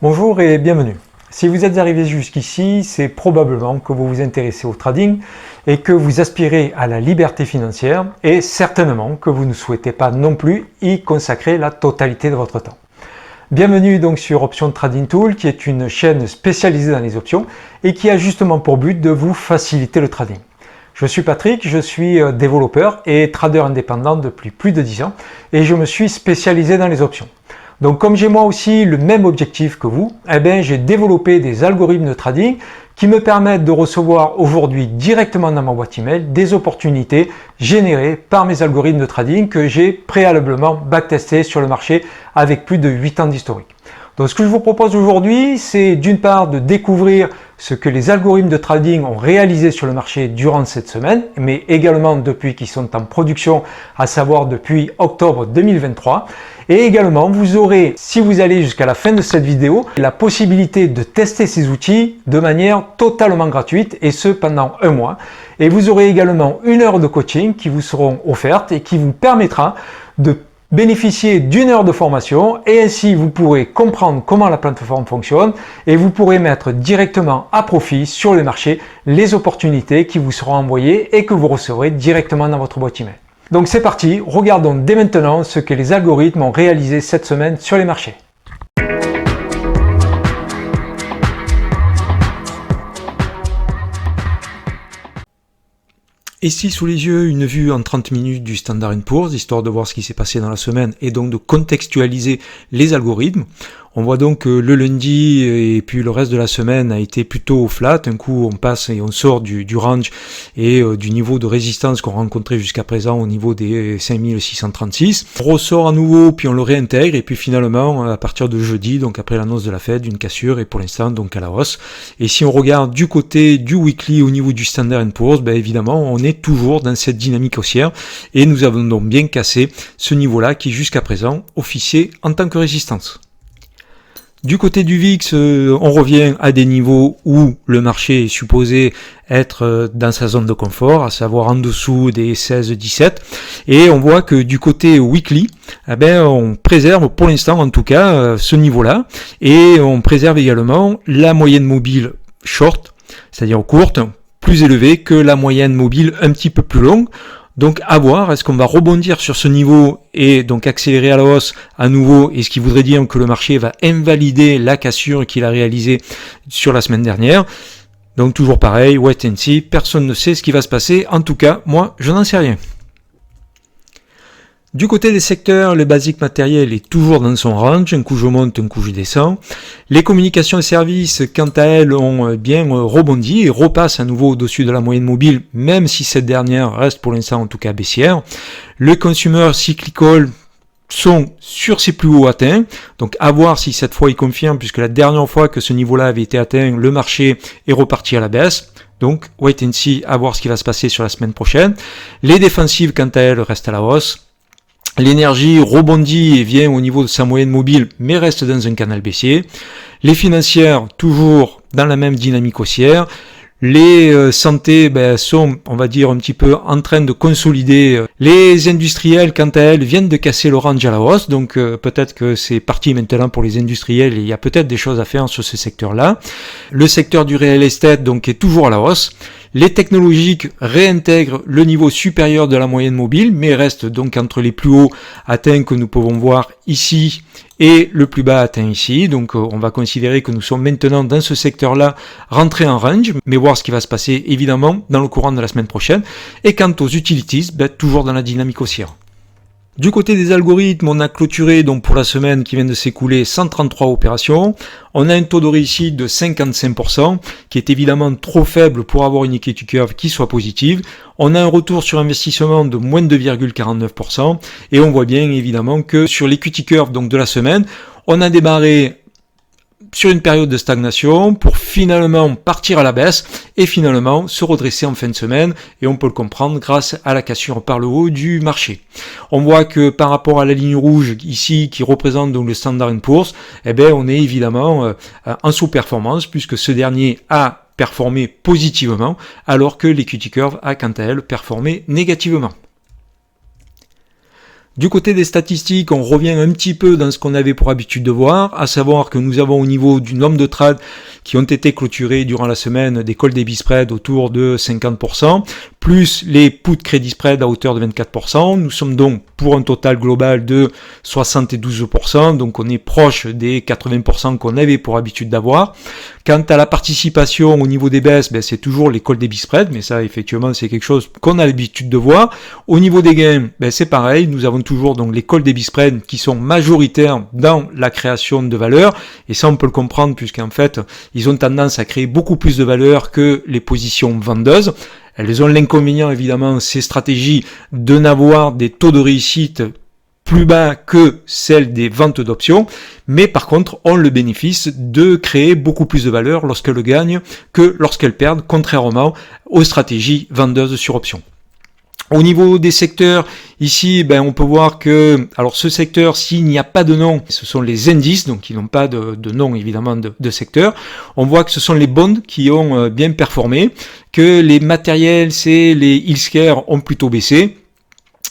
Bonjour et bienvenue. Si vous êtes arrivé jusqu'ici, c'est probablement que vous vous intéressez au trading et que vous aspirez à la liberté financière et certainement que vous ne souhaitez pas non plus y consacrer la totalité de votre temps. Bienvenue donc sur Option Trading Tool qui est une chaîne spécialisée dans les options et qui a justement pour but de vous faciliter le trading. Je suis Patrick, je suis développeur et trader indépendant depuis plus de 10 ans et je me suis spécialisé dans les options. Donc comme j'ai moi aussi le même objectif que vous, j'ai développé des algorithmes de trading qui me permettent de recevoir aujourd'hui directement dans ma boîte email des opportunités générées par mes algorithmes de trading que j'ai préalablement backtestés sur le marché avec plus de 8 ans d'historique. Donc ce que je vous propose aujourd'hui, c'est d'une part de découvrir ce que les algorithmes de trading ont réalisé sur le marché durant cette semaine, mais également depuis qu'ils sont en production, à savoir depuis octobre 2023. Et également, vous aurez, si vous allez jusqu'à la fin de cette vidéo, la possibilité de tester ces outils de manière totalement gratuite et ce pendant un mois. Et vous aurez également 1 heure de coaching qui vous seront offertes et qui vous permettra de bénéficier d'1 heure de formation et ainsi vous pourrez comprendre comment la plateforme fonctionne et vous pourrez mettre directement à profit sur le marché les opportunités qui vous seront envoyées et que vous recevrez directement dans votre boîte email. Donc c'est parti, regardons dès maintenant ce que les algorithmes ont réalisé cette semaine sur les marchés. Ici sous les yeux, une vue en 30 minutes du Standard & Poor's, histoire de voir ce qui s'est passé dans la semaine et donc de contextualiser les algorithmes. On voit donc que le lundi et puis le reste de la semaine a été plutôt flat. Un coup, on passe et on sort du range et du niveau de résistance qu'on rencontrait jusqu'à présent au niveau des 5636. On ressort à nouveau, puis on le réintègre et puis finalement, à partir de jeudi, donc après l'annonce de la Fed, une cassure et pour l'instant donc à la hausse. Et si on regarde du côté du weekly au niveau du Standard & Poor's, évidemment, on est toujours dans cette dynamique haussière et nous avons donc bien cassé ce niveau-là qui jusqu'à présent officiait en tant que résistance. Du côté du VIX, on revient à des niveaux où le marché est supposé être dans sa zone de confort, à savoir en dessous des 16-17. Et on voit que du côté weekly, on préserve pour l'instant en tout cas ce niveau-là. Et on préserve également la moyenne mobile short, c'est-à-dire courte, plus élevée que la moyenne mobile un petit peu plus longue. Donc à voir, est-ce qu'on va rebondir sur ce niveau et donc accélérer à la hausse à nouveau, et ce qui voudrait dire que le marché va invalider la cassure qu'il a réalisée sur la semaine dernière. Donc toujours pareil, wait and see, personne ne sait ce qui va se passer, en tout cas moi je n'en sais rien. Du côté des secteurs, le basique matériel est toujours dans son range, un coup je monte, un coup je descends. Les communications et services, quant à elles, ont bien rebondi et repassent à nouveau au-dessus de la moyenne mobile, même si cette dernière reste pour l'instant en tout cas baissière. Le consumer cyclical sont sur ses plus hauts atteints, donc à voir si cette fois il confirme, puisque la dernière fois que ce niveau-là avait été atteint, le marché est reparti à la baisse. Donc wait and see, à voir ce qui va se passer sur la semaine prochaine. Les défensives, quant à elles, restent à la hausse. L'énergie rebondit et vient au niveau de sa moyenne mobile, mais reste dans un canal baissier. Les financières, toujours dans la même dynamique haussière. Les santé sont, on va dire, un petit peu en train de consolider. Les industriels, quant à elles, viennent de casser le range à la hausse, donc peut-être que c'est parti maintenant pour les industriels et il y a peut-être des choses à faire sur ce secteur-là. Le secteur du real estate, donc, est toujours à la hausse. Les technologiques réintègrent le niveau supérieur de la moyenne mobile, mais restent donc entre les plus hauts atteints que nous pouvons voir ici et le plus bas atteint ici. Donc on va considérer que nous sommes maintenant dans ce secteur-là rentrés en range, mais voir ce qui va se passer évidemment dans le courant de la semaine prochaine. Et quant aux utilities, toujours dans la dynamique haussière. Du côté des algorithmes, on a clôturé donc pour la semaine qui vient de s'écouler 133 opérations. On a un taux de réussite de 55%, qui est évidemment trop faible pour avoir une equity curve qui soit positive. On a un retour sur investissement de moins de 2,49%. Et on voit bien évidemment que sur l'equity curve donc de la semaine, on a démarré sur une période de stagnation pour finalement partir à la baisse et finalement se redresser en fin de semaine, et on peut le comprendre grâce à la cassure par le haut du marché. On voit que par rapport à la ligne rouge ici qui représente donc le Standard & Poor's, on est évidemment en sous-performance puisque ce dernier a performé positivement alors que l'equity curve a quant à elle performé négativement. Du côté des statistiques, on revient un petit peu dans ce qu'on avait pour habitude de voir, à savoir que nous avons au niveau du nombre de trades qui ont été clôturés durant la semaine des call debit spread autour de 50%, plus les put credit spread à hauteur de 24%. Nous sommes donc pour un total global de 72%, donc on est proche des 80% qu'on avait pour habitude d'avoir. Quant à la participation au niveau des baisses, c'est toujours les call debit spread, mais ça effectivement c'est quelque chose qu'on a l'habitude de voir. Au niveau des gains, c'est pareil, nous avons toujours donc les call debit spread qui sont majoritaires dans la création de valeur, et ça on peut le comprendre puisqu'en fait ils ont tendance à créer beaucoup plus de valeur que les positions vendeuses. Elles ont l'inconvénient évidemment, ces stratégies, de n'avoir des taux de réussite plus bas que celles des ventes d'options, mais par contre ont le bénéfice de créer beaucoup plus de valeur lorsqu'elles gagnent que lorsqu'elles perdent, contrairement aux stratégies vendeuses sur options. Au niveau des secteurs, ici, on peut voir que, alors ce secteur, s'il n'y a pas de nom, ce sont les indices, donc ils n'ont pas de nom évidemment de secteur. On voit que ce sont les bonds qui ont bien performé, que les matériels, c'est les healthcare ont plutôt baissé,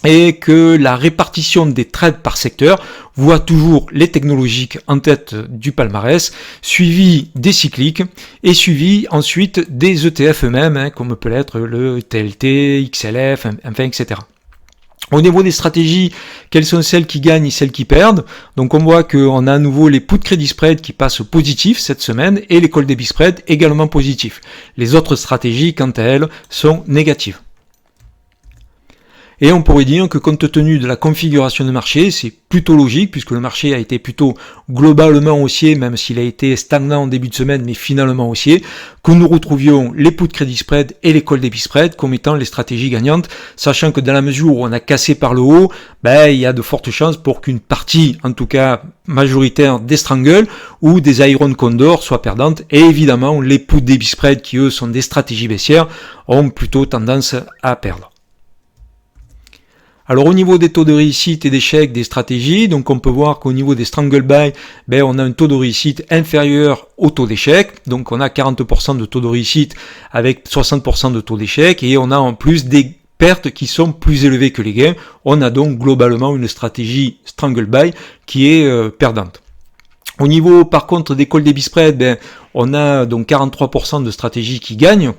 et que la répartition des trades par secteur voit toujours les technologiques en tête du palmarès, suivi des cycliques et suivi ensuite des ETF eux-mêmes, comme peut l'être le TLT, XLF, enfin, etc. Au niveau des stratégies, quelles sont celles qui gagnent et celles qui perdent? Donc on voit qu'on a à nouveau les put credit spread qui passent positifs cette semaine et les call debit spread également positifs. Les autres stratégies, quant à elles, sont négatives. Et on pourrait dire que compte tenu de la configuration de marché, c'est plutôt logique puisque le marché a été plutôt globalement haussier, même s'il a été stagnant en début de semaine, mais finalement haussier, que nous retrouvions les put credit spread et les call debit spread comme étant les stratégies gagnantes, sachant que dans la mesure où on a cassé par le haut, il y a de fortes chances pour qu'une partie, en tout cas majoritaire, des strangles ou des iron condor soient perdantes, et évidemment les put debit spread qui eux sont des stratégies baissières ont plutôt tendance à perdre. Alors au niveau des taux de réussite et d'échec des stratégies, donc on peut voir qu'au niveau des strangle buy, on a un taux de réussite inférieur au taux d'échec, donc on a 40% de taux de réussite avec 60% de taux d'échec, et on a en plus des pertes qui sont plus élevées que les gains. On a donc globalement une stratégie strangle buy qui est perdante. Au niveau par contre des call debit spread, on a donc 43% de stratégies qui gagnent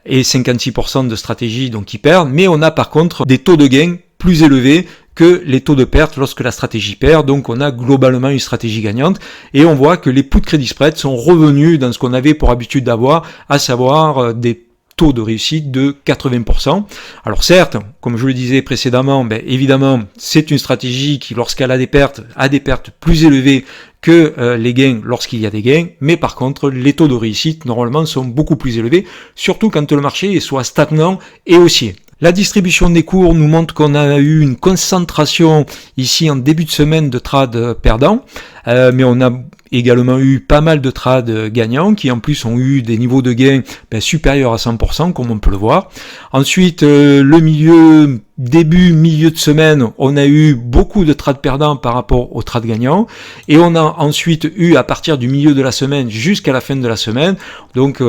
et 56% de stratégies donc qui perdent, mais on a par contre des taux de gain plus élevés que les taux de perte lorsque la stratégie perd, donc on a globalement une stratégie gagnante, et on voit que les put credit spread sont revenus dans ce qu'on avait pour habitude d'avoir, à savoir des taux de réussite de 80%. Alors certes, comme je le disais précédemment, évidemment c'est une stratégie qui lorsqu'elle a des pertes plus élevées que les gains lorsqu'il y a des gains, mais par contre les taux de réussite normalement sont beaucoup plus élevés, surtout quand le marché est soit stagnant et haussier. La distribution des cours nous montre qu'on a eu une concentration ici en début de semaine de trades perdants, mais on a également eu pas mal de trades gagnants qui en plus ont eu des niveaux de gains supérieurs à 100% comme on peut le voir. Ensuite, le milieu de semaine, on a eu beaucoup de trades perdants par rapport aux trades gagnants, et on a ensuite eu à partir du milieu de la semaine jusqu'à la fin de la semaine, donc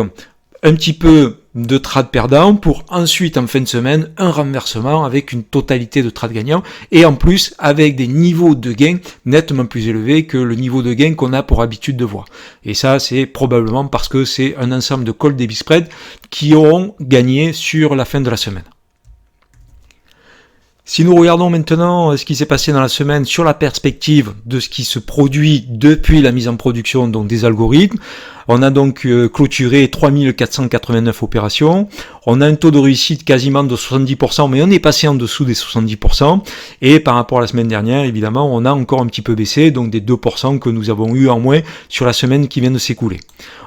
un petit peu de trades perdants pour ensuite en fin de semaine un renversement avec une totalité de trades gagnants, et en plus avec des niveaux de gains nettement plus élevés que le niveau de gain qu'on a pour habitude de voir. Et ça c'est probablement parce que c'est un ensemble de call debit spread qui auront gagné sur la fin de la semaine. Si nous regardons maintenant ce qui s'est passé dans la semaine sur la perspective de ce qui se produit depuis la mise en production donc des algorithmes, on a donc clôturé 3489 opérations, on a un taux de réussite quasiment de 70%, mais on est passé en dessous des 70%, et par rapport à la semaine dernière, évidemment, on a encore un petit peu baissé, donc des 2% que nous avons eu en moins sur la semaine qui vient de s'écouler.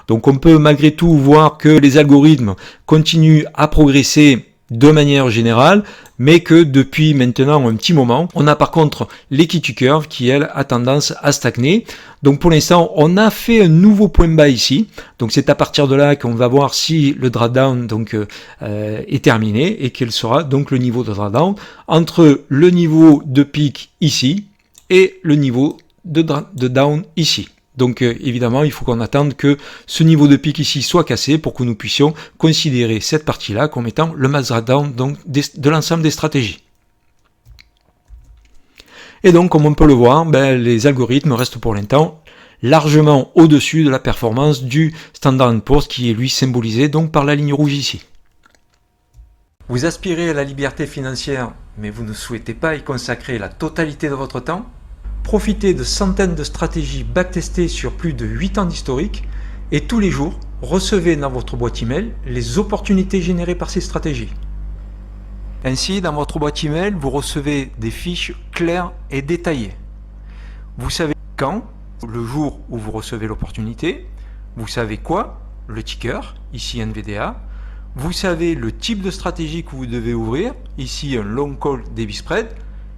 Donc on peut malgré tout voir que les algorithmes continuent à progresser de manière générale, mais que depuis maintenant un petit moment, on a par contre l'equity curve qui elle a tendance à stagner. Donc pour l'instant, on a fait un nouveau point bas ici. Donc c'est à partir de là qu'on va voir si le drawdown est terminé, et quel sera donc le niveau de drawdown entre le niveau de pic ici et le niveau de down ici. Donc évidemment, il faut qu'on attende que ce niveau de pic ici soit cassé pour que nous puissions considérer cette partie-là comme étant le max drawdown donc de l'ensemble des stratégies. Et donc, comme on peut le voir, les algorithmes restent pour l'instant largement au-dessus de la performance du Standard & Poor's qui est lui symbolisé donc par la ligne rouge ici. Vous aspirez à la liberté financière, mais vous ne souhaitez pas y consacrer la totalité de votre temps? Profitez de centaines de stratégies backtestées sur plus de 8 ans d'historique et tous les jours, recevez dans votre boîte email les opportunités générées par ces stratégies. Ainsi, dans votre boîte email, vous recevez des fiches claires et détaillées. Vous savez quand, le jour où vous recevez l'opportunité, vous savez quoi, le ticker, ici NVDA, vous savez le type de stratégie que vous devez ouvrir, ici un long call debit spread,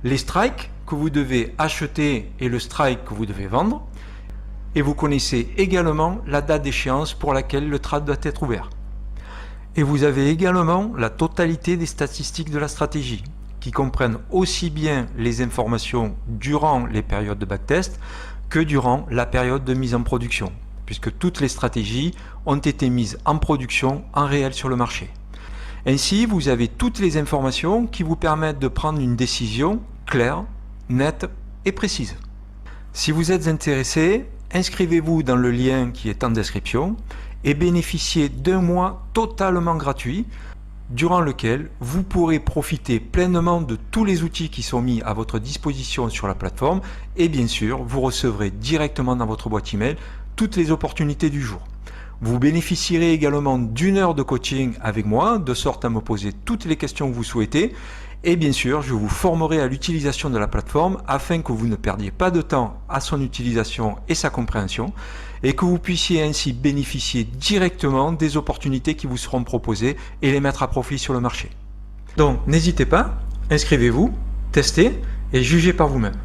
les strikes que vous devez acheter et le strike que vous devez vendre, et vous connaissez également la date d'échéance pour laquelle le trade doit être ouvert. Et vous avez également la totalité des statistiques de la stratégie, qui comprennent aussi bien les informations durant les périodes de backtest que durant la période de mise en production, puisque toutes les stratégies ont été mises en production en réel sur le marché. Ainsi, vous avez toutes les informations qui vous permettent de prendre une décision claire, nette et précise. Si vous êtes intéressé, inscrivez-vous dans le lien qui est en description et bénéficiez d'un mois totalement gratuit durant lequel vous pourrez profiter pleinement de tous les outils qui sont mis à votre disposition sur la plateforme et bien sûr, vous recevrez directement dans votre boîte email toutes les opportunités du jour. Vous bénéficierez également d'une heure de coaching avec moi, de sorte à me poser toutes les questions que vous souhaitez. Et bien sûr, je vous formerai à l'utilisation de la plateforme afin que vous ne perdiez pas de temps à son utilisation et sa compréhension et que vous puissiez ainsi bénéficier directement des opportunités qui vous seront proposées et les mettre à profit sur le marché. Donc n'hésitez pas, inscrivez-vous, testez et jugez par vous-même.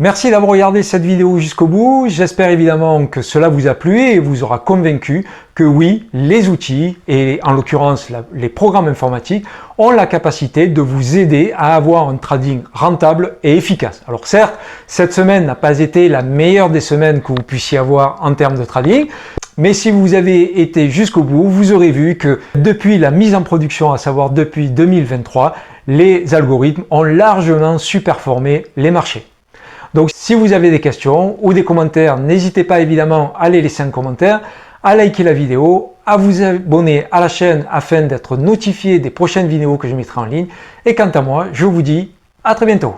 Merci d'avoir regardé cette vidéo jusqu'au bout. J'espère évidemment que cela vous a plu et vous aura convaincu que oui, les outils et en l'occurrence les programmes informatiques ont la capacité de vous aider à avoir un trading rentable et efficace. Alors certes, cette semaine n'a pas été la meilleure des semaines que vous puissiez avoir en termes de trading, mais si vous avez été jusqu'au bout, vous aurez vu que depuis la mise en production, à savoir depuis 2023, les algorithmes ont largement surperformé les marchés. Donc si vous avez des questions ou des commentaires, n'hésitez pas évidemment à les laisser en commentaire, à liker la vidéo, à vous abonner à la chaîne afin d'être notifié des prochaines vidéos que je mettrai en ligne. Et quant à moi, je vous dis à très bientôt.